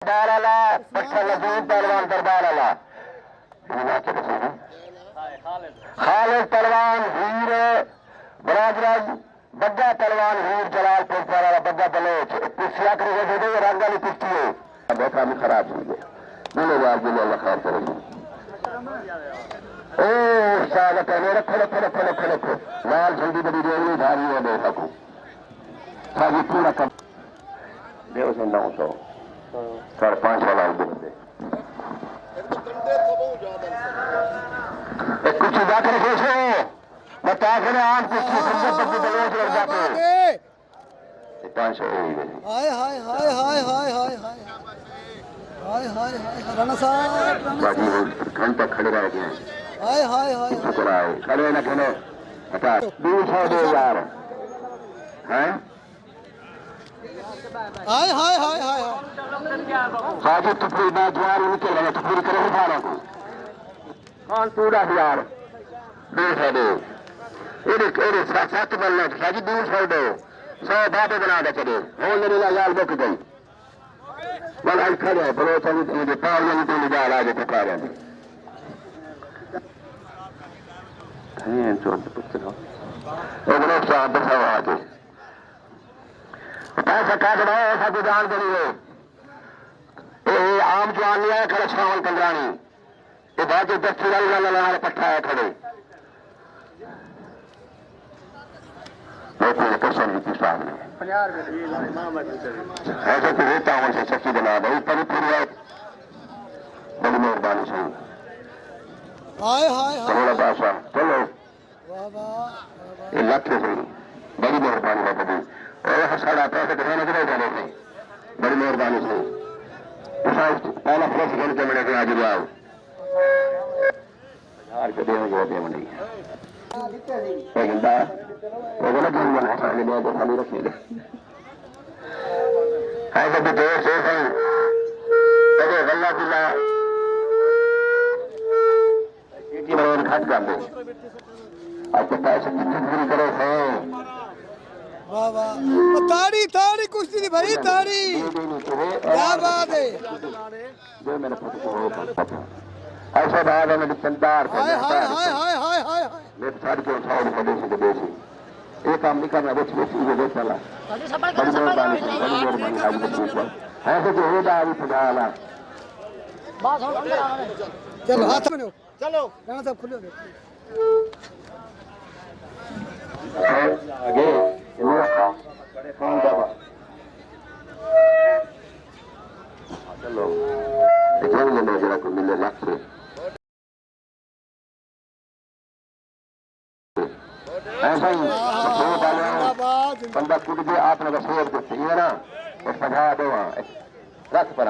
दरबार पत्थर लजीज पहलवान दरबार खालिद पहलवान हीर बराजराज बग्गा पहलवान हीर जलालपुर वाला बग्गा बलोच पिछला कर रंग वाली कुश्ती है देखा भी खराब हो गया बोले बात बोले अल्लाह खैर करेगी ओ साल कहने रखो रखो रखो रखो रखो लाल झंडी बड़ी रेवड़ी भारी है देखा को साजी पूरा कम देव से 900 5.5 वाला बंदे कुछ जाकर सोचो बता कर आम कुछ संजय बच्चे बलोच लग जाते 500 हाय हाय हाय हाय हाय हाय हाय हाय हाय हाय राणा साहब बाजी घंटा खड़े रह गए हाय हाय हाय शुक्र आए खड़े न खड़े बता 200 दे यार हैं हाय हाय हाय हाय हाजी टुकड़ी में द्वार उनके लगे टुकड़ी करे उठाना को कौन पूरा यार 200 दे एरे 7 बनना हाजी 200 दे 100 बाबे बना दे चले हो मेरे लाल बुक गई वाला खड़े बड़ो चली मुझे पाव नहीं तो निकाल आ के पका रहे हैं चोट पुछो ओ बड़ो साहब बसावा के पैसा काट रहा है ऐसा तो जान करी हो ये आम जवान नहीं है खड़े छावन कंदरानी ये बात 10 ला पट्टा है खड़े सामने ऐसे तो होता हूँ से सच्ची बना दो पर पूरी बड़ी मेहरबानी से हाय हाय थोड़ा बादशाह चलो वाह वाह ये लक्ष्य से बड़ी मेहरबानी है बड़ी और साढ़ा पैसे दिखाने के लिए जाने थे बड़ी मेहरबानी से पहला फ्रेश खेल के मैंने आज जाओ हजार के देंगे मंडी वो बोला कि हम खाने में तो खाली रखेंगे ऐसे भी देर से हैं अरे गल्ला गुल्ला की बड़े घाट कर दे आपके पैसे कितने पूरी करो हैं वाह वाह तारी तारी कुश्ती थी भाई तारी क्या बात है जो मेरे पुत्र को ऐसा बात है मेरी चंदार हाय हाय हाय हाय हाय हाय मैं सारी को उठाओ देसी के देसी एक काम नहीं करना बेच बेच ये देख चला बड़ी मेहरबानी आज ऐसे जो होगा अभी फटाला चलो हाथ में चलो राणा साहब खुले आगे चलो देखिए मैं जरा को मिले लक्ष्य ऐसा ही बंदा कूद के आपने शेर देते है ना और सजा दो रख पर